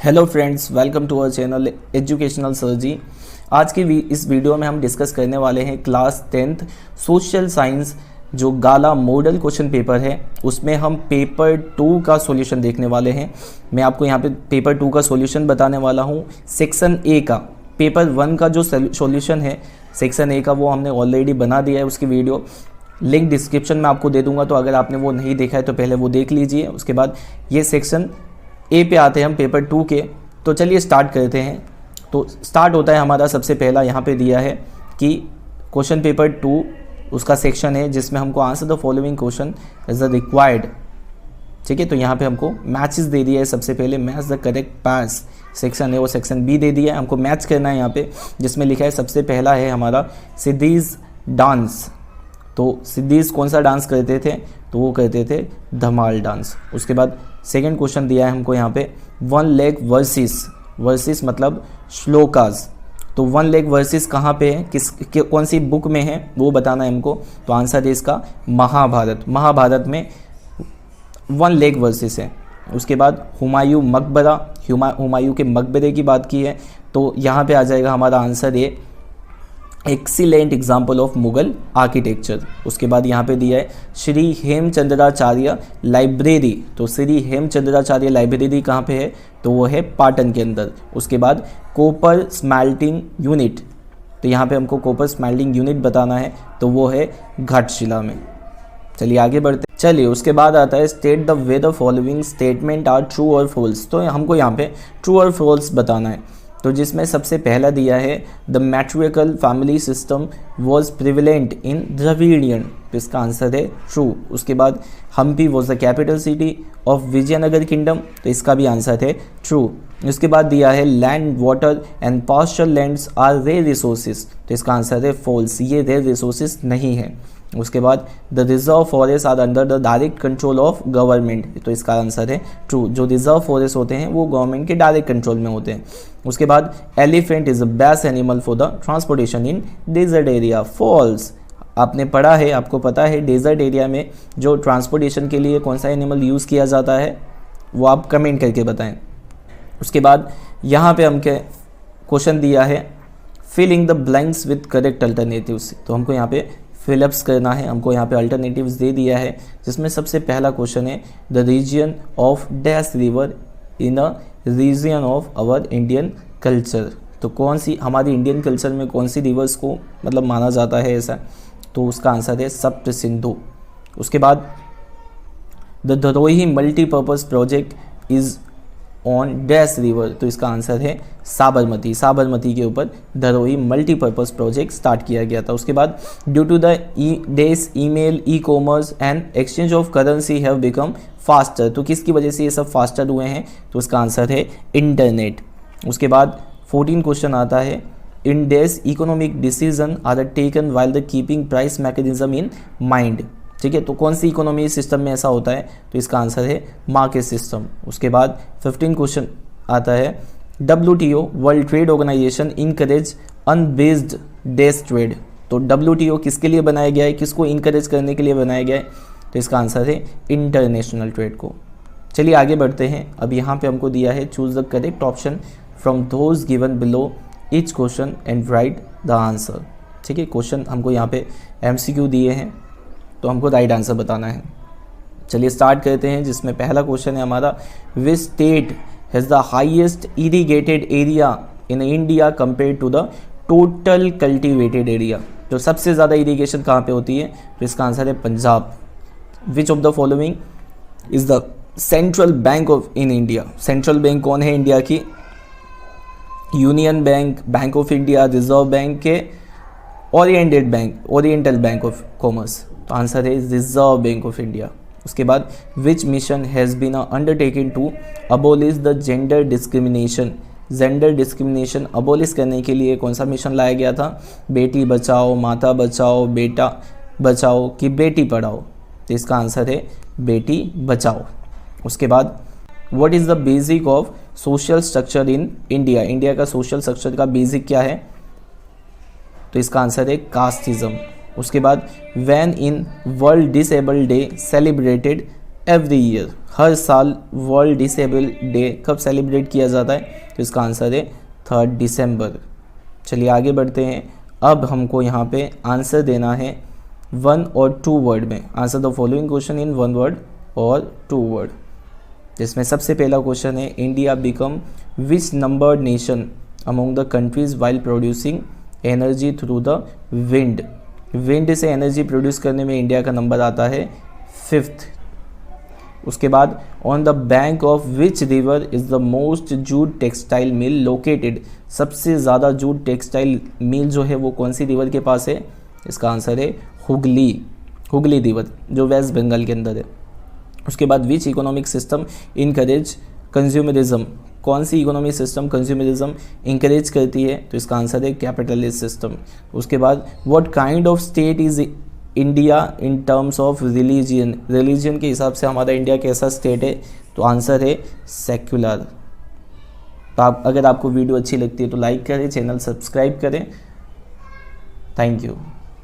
Hello friends, welcome to our channel educational sir ji. आज की इस वीडियो में हम डिस्कस करने वाले हैं क्लास 10th सोशल साइंस जो गाला मॉडल क्वेश्चन पेपर है, उसमें हम पेपर 2 का सॉल्यूशन देखने वाले हैं। मैं आपको यहाँ पे पेपर 2 का सॉल्यूशन बताने वाला हूँ। सेक्शन ए का, पेपर 1 का जो सॉल्यूशन है सेक्शन ए का, वो हमने ऑलरेडी बना दिया है। उसकी वीडियो लिंक डिस्क्रिप्शन में आपको दे दूंगा, तो अगर आपने वो नहीं देखा है तो पहले वो देख लीजिए। उसके बाद ये सेक्शन ए पे आते हैं हम पेपर 2 के। तो चलिए स्टार्ट करते हैं। तो स्टार्ट होता है हमारा, सबसे पहला यहाँ पे दिया है कि क्वेश्चन पेपर 2 उसका सेक्शन है जिसमें हमको answer the following question as the required. ठीक है, तो यहाँ पे हमको मैचेस दे दिया है। सबसे पहले match the correct parts section है, वो सेक्शन बी दे दिया है। हमको मैच करना है यहाँ पे, जिसमें लिखा है सबसे पहला है हमारा सिद्धीज डांस। तो सिद्धीज कौन सा डांस करते थे? तो वो करते थे धमाल डांस। उसके बाद सेकंड क्वेश्चन दिया है हमको यहाँ पे वन लेग वर्सेस मतलब श्लोकास। तो वन लेग वर्सेस कहाँ पे है, कौन सी बुक में है, वो बताना है हमको। तो आंसर है इसका महाभारत में वन लेग वर्सेस है। उसके बाद हुमायूं मकबरा, हुमायूं के मकबरे की बात की है, तो यहाँ पे आ जाएगा हमारा आंसर ये excellent example of Mughal architecture. उसके बाद यहाँ पे दिया है श्री हेमचंद्राचार्य लाइब्रेरी। तो श्री हेमचंद्राचार्य लाइब्रेरी कहाँ पे है? तो वो है पाटन के अंदर। उसके बाद कॉपर स्मेल्टिंग यूनिट, तो यहाँ पे हमको कॉपर स्मेल्टिंग यूनिट बताना है, तो वो है घाटशिला में। चलिए आगे बढ़ते हैं। चलिए उसके बाद आता है state the way the following statement are true और फॉल्स। तो हमको यहाँ पे ट्रू और फॉल्स बताना है। तो जिसमें सबसे पहला दिया है the matriarchal family system was prevalent in Dravidian, तो इसका आंसर है ट्रू। उसके बाद Hampi was the capital city of Vijayanagar kingdom, तो इसका भी आंसर है ट्रू। उसके बाद दिया है land water and pasture lands are rare resources, तो इसका आंसर है फॉल्स, ये रेयर रिसोर्सेज नहीं है। उसके बाद the reserve forest are under the direct control of government, तो इसका आंसर है ट्रू। जो रिजर्व फॉरेस्ट होते हैं वो गवर्नमेंट के डायरेक्ट कंट्रोल में होते हैं। उसके बाद elephant is the best animal for the transportation in desert area, false. आपने पढ़ा है, आपको पता है डेजर्ट एरिया में जो ट्रांसपोर्टेशन के लिए कौन सा एनिमल यूज़ किया जाता है, वो आप कमेंट करके बताएं। उसके बाद यहाँ पे हमके क्वेश्चन दिया है filling the blanks with correct alternatives, तो हमको यहाँ पे फिलअप्स करना है। हमको यहाँ पे अल्टरनेटिव्स दे दिया है, जिसमें सबसे पहला क्वेश्चन है the region of dash river in a region of our Indian culture. तो कौन सी हमारी इंडियन कल्चर में कौन सी रिवर्स को मतलब माना जाता है ऐसा, तो उसका आंसर है सप्त सिंधु। उसके बाद the Dharoi multipurpose project is on dash river, तो इसका आंसर है साबरमती के ऊपर धरोही मल्टीपर्पज़ प्रोजेक्ट स्टार्ट किया गया था। उसके बाद due to the dash email e commerce and exchange of currency have become faster, तो किसकी वजह से ये सब फास्टर हुए हैं? तो इसका आंसर है इंटरनेट। उसके बाद 14 क्वेश्चन आता है in these economic decision are taken while the keeping price mechanism in mind. ठीक है, तो कौन सी इकोनॉमी सिस्टम में ऐसा होता है? तो इसका आंसर है मार्केट सिस्टम। उसके बाद 15 क्वेश्चन आता है WTO world trade organisation encourage unbiased these trade, तो WTO किसके लिए बनाया गया है, किसको इनकरेज करने के लिए बनाया गया है? तो इसका आंसर है इंटरनेशनल ट्रेड को। चलिए आगे बढ़ते हैं। अब यहाँ पे हमको दिया है choose the correct option from those given below each question and right the answer. ठीक है, क्वेश्चन हमको यहाँ पे MCQ दिए हैं, तो हमको राइट आंसर बताना है। चलिए स्टार्ट करते हैं, जिसमें पहला क्वेश्चन है हमारा which state has the highest irrigated area in India compare to the total cultivated area. तो सबसे ज़्यादा इरीगेशन कहाँ पे होती है? तो इसका आंसर है Punjab. Which of the following is the central bank of in India. Central bank कौन है इंडिया की? Union bank, bank of India, reserve bank के ओरिएंटल बैंक ऑफ कॉमर्स, तो आंसर है रिजर्व बैंक ऑफ इंडिया। उसके बाद which mission has been undertaken to abolish the gender discrimination abolish करने के लिए कौन सा मिशन लाया गया था? बेटी बचाओ, माता बचाओ, बेटा बचाओ कि बेटी पढ़ाओ, तो इसका आंसर है बेटी बचाओ। उसके बाद what is the basic of social structure in India, India का सोशल स्ट्रक्चर का बेसिक क्या है? तो इसका आंसर है कास्टिज्म। उसके बाद when in world disabled day celebrated every year, हर साल वर्ल्ड डिसेबल डे कब सेलिब्रेट किया जाता है? तो इसका आंसर है 3 दिसंबर। चलिए आगे बढ़ते हैं। अब हमको यहाँ पे आंसर देना है 1 और 2 वर्ड में। Answer the following question in 1 word और 2 वर्ड। जिसमें सबसे पहला क्वेश्चन है, India become which numbered nation among the countries while producing energy through the wind. Wind से एनर्जी प्रोड्यूस करने में इंडिया का नंबर आता है 5th। उसके बाद on the bank of which river is the most jute textile mill located. सबसे ज़्यादा जूट टेक्सटाइल मिल जो है वो कौन सी रिवर के पास है? इसका आंसर है हुगली रिवर, जो वेस्ट बंगाल के अंदर है। उसके बाद विच इकोनॉमिक सिस्टम इनकरेज कंज्यूमरिज्म। कौन सी इकोनॉमिक सिस्टम कंज्यूमरिज्म इंकरेज करती है? तो इसका आंसर है कैपिटलिस्ट सिस्टम। उसके बाद what kind of state is India in terms of religion के हिसाब से हमारा इंडिया कैसा स्टेट है? तो आंसर है सेक्युलर। तो अगर आपको वीडियो अच्छी लगती है तो लाइक करें, चैनल सब्सक्राइब करें। Thank you.